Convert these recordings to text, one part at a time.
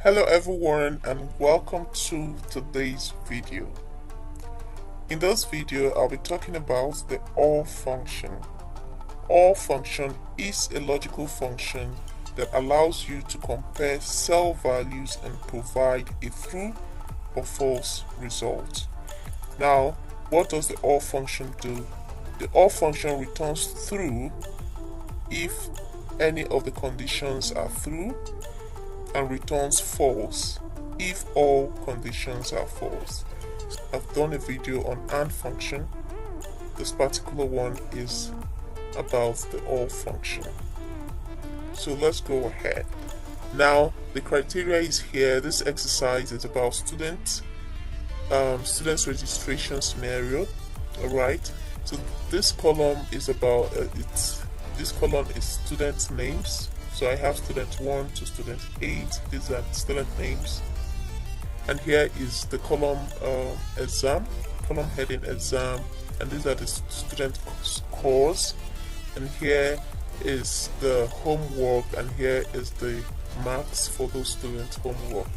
Hello everyone and welcome to today's video. In this video I'll be talking about the OR function. OR function is a logical function that allows you to compare cell values and provide a true or false result. Now, what does the OR function do? The OR function returns true if any of the conditions are true and returns false if all conditions are false. I've done a video on AND function. This particular one is about the OR function. So let's go ahead. Now the criteria is here. This exercise is about students registration scenario. Alright, so this column is about this column is student names. So I have student 1 to student 8. These are student names. And here is the column column heading exam, and these are the student scores. And here is the homework, and here is the marks for those students' homework.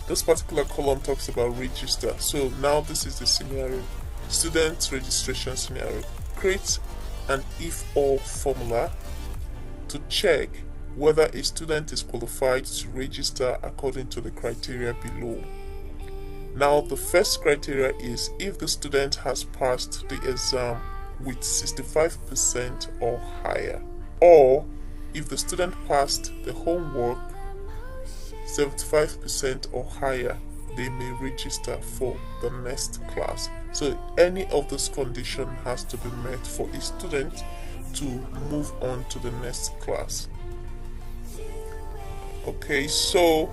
This particular column talks about register. So now this is the scenario, student registration scenario. Create an if-or formula to check whether a student is qualified to register according to the criteria below. Now the first criteria is if the student has passed the exam with 65% or higher, or if the student passed the homework 75% or higher, they may register for the next class. So any of those conditions has to be met for a student to move on to the next class. Okay, so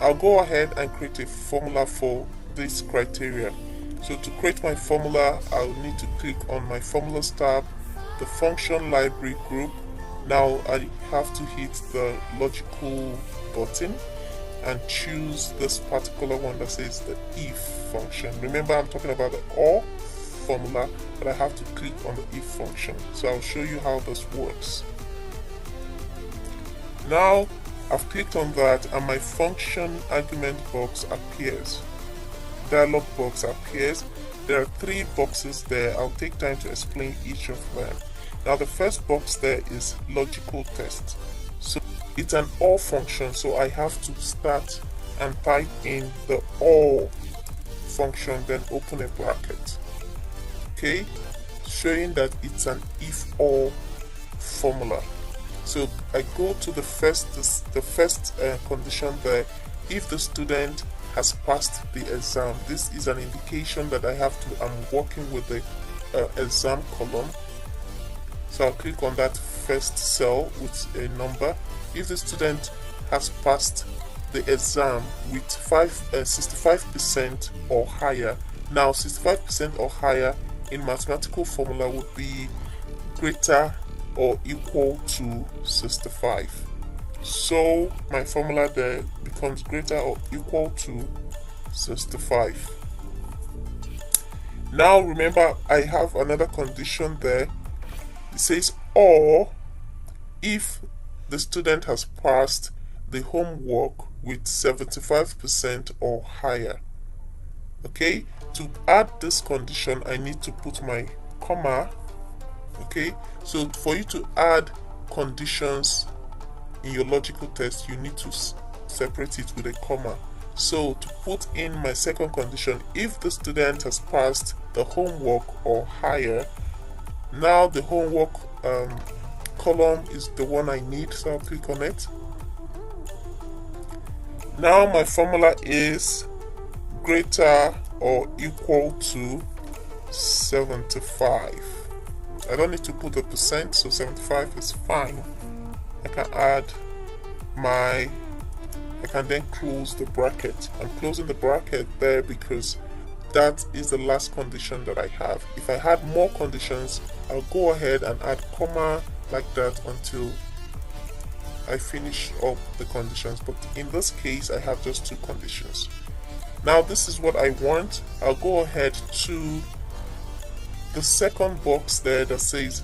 I'll go ahead and create a formula for this criteria. So to create my formula, I'll need to click on my formulas tab, the function library group. Now I have to hit the logical button and choose this particular one that says the if function. Remember, I'm talking about the OR formula, but I have to click on the if function. So I'll show you how this works. Now I've clicked on that and my function argument box appears. Dialog box appears. There are 3 boxes there. I'll take time to explain each of them. Now the first box there is logical test. So it's an OR function, so I have to start and type in the OR function, then open a bracket. Okay, showing that it's an if-or formula. So I go to the first condition there. If the student has passed the exam, this is an indication that I'm working with the exam column. So I'll click on that first cell with a number. If the student has passed the exam with 65% or higher, now 65% or higher in mathematical formula would be greater or equal to 65. So my formula there becomes greater or equal to 65. Now remember, I have another condition there. It says or if the student has passed the homework with 75% or higher. Okay, to add this condition I need to put my comma. Okay, so for you to add conditions in your logical test, you need to separate it with a comma. So to put in my second condition, if the student has passed the homework or higher, now the homework column is the one I need, so I'll click on it. Now my formula is greater or equal to 75. I don't need to put a percent, so 75 is fine. I can then close the bracket. I'm closing the bracket there because that is the last condition that I have. If I had more conditions, I'll go ahead and add comma like that until I finish up the conditions, but in this case I have just 2 conditions. Now this is what I want. I'll go ahead to the second box there that says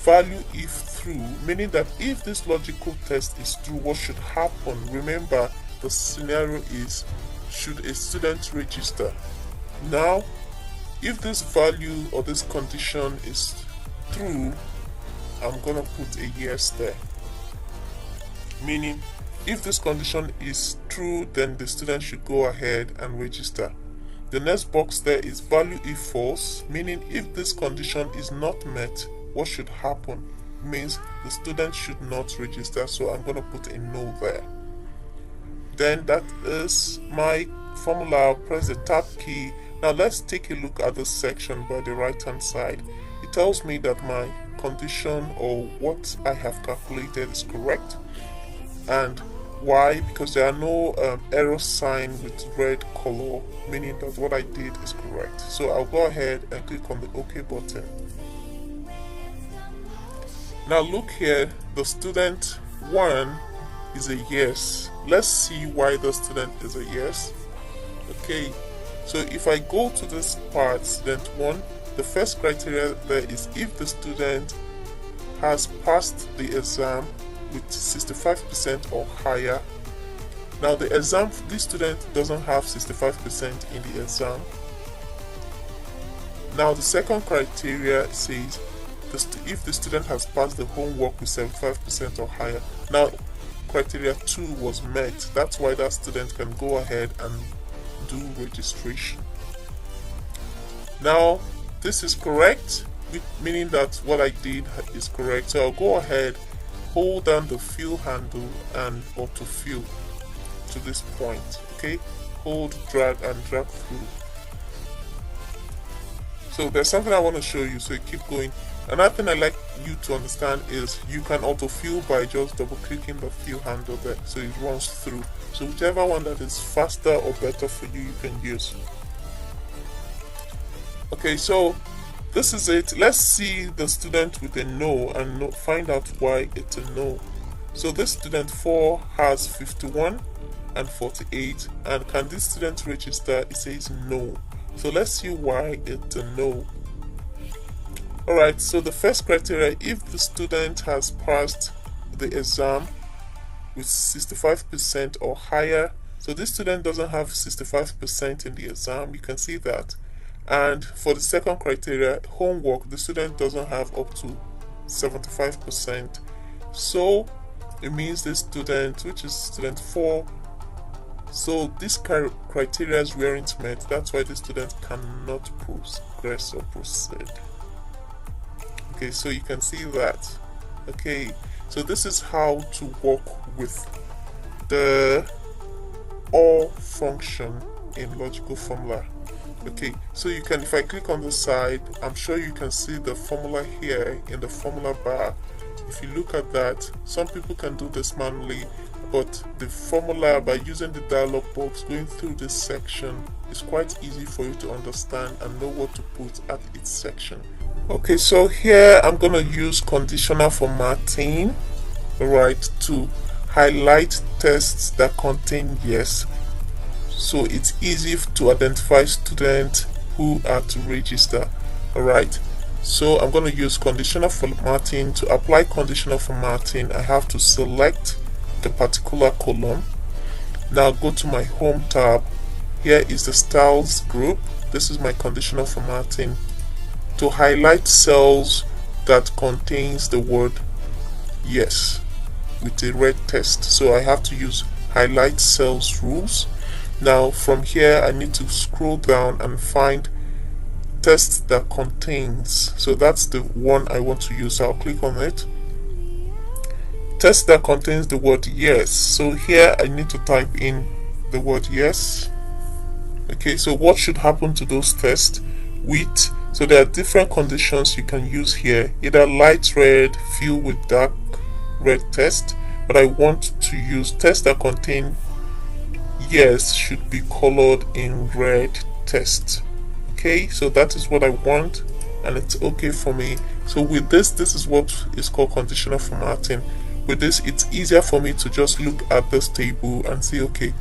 value if true, meaning that if this logical test is true, what should happen? Remember, the scenario is, should a student register? Now, if this value or this condition is true, I'm gonna put a yes there. Meaning, if this condition is true, then the student should go ahead and register. The next box there is value if false, meaning if this condition is not met, what should happen? Means the student should not register, so I'm going to put a no there. Then that is my formula. I'll press the tab key. Now let's take a look at this section by the right hand side. It tells me that my condition or what I have calculated is correct. And why? Because there are no error sign with red color, meaning that what I did is correct. So I'll go ahead and click on the OK button. Now look here, the student 1 is a yes. Let's see why the student is a yes. Okay, so if I go to this part, student 1, the first criteria there is if the student has passed the exam with 65% or higher. Now the exam, this student doesn't have 65% in the exam. Now the second criteria says if the student has passed the homework with 75% or higher. Now criteria 2 was met, that's why that student can go ahead and do registration. Now this is correct, meaning that what I did is correct. So I'll go ahead, hold down the fill handle and autofill to this point. Okay, hold, drag and drag through. So there's something I want to show you, so you keep going. Another thing I'd like you to understand is you can autofill by just double clicking the fill handle there, so it runs through. So whichever one that is faster or better for you, you can use. Okay, so this is it. Let's see the student with a no and find out why it's a no. So this student 4 has 51 and 48, and can this student register? It says no. So let's see why it's a no. Alright, so the first criteria, if the student has passed the exam with 65% or higher. So this student doesn't have 65% in the exam, you can see that. And for the second criteria, homework, the student doesn't have up to 75%. So it means this student, which is student 4, so this criteria weren't met. That's why the student cannot progress or proceed. Okay, so you can see that. Okay, so this is how to work with the OR function in logical formula. Okay, so you can, if I click on the side, I'm sure you can see the formula here in the formula bar. If you look at that, some people can do this manually, but the formula, by using the dialog box, going through this section, is quite easy for you to understand and know what to put at each section. Okay, so here I'm going to use conditional formatting, right, to highlight tests that contain yes. So it's easy to identify students who are to register. Alright, so I'm going to use conditional formatting. To apply conditional formatting, I have to select the particular column. Now go to my home tab. Here is the styles group. This is my conditional formatting. To highlight cells that contains the word yes with a red text, so I have to use highlight cells rules. Now from here I need to scroll down and find text that contains, so that's the one I want to use. I'll click on it. Text that contains the word yes, so here I need to type in the word yes. Okay, so what should happen to those tests? With, so there are different conditions you can use here, either light red, fill with dark red text, but I want to use tests that contain yes should be colored in red text. Okay, so that is what I want and it's okay for me. So with this is what is called conditional formatting. With this, it's easier for me to just look at this table and see, okay,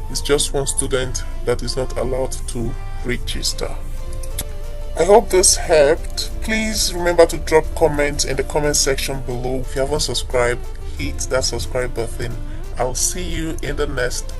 it's just one student that is not allowed to register. I hope this helped. Please remember to drop comments in the comment section below. If you haven't subscribed, hit that subscribe button. I'll see you in the next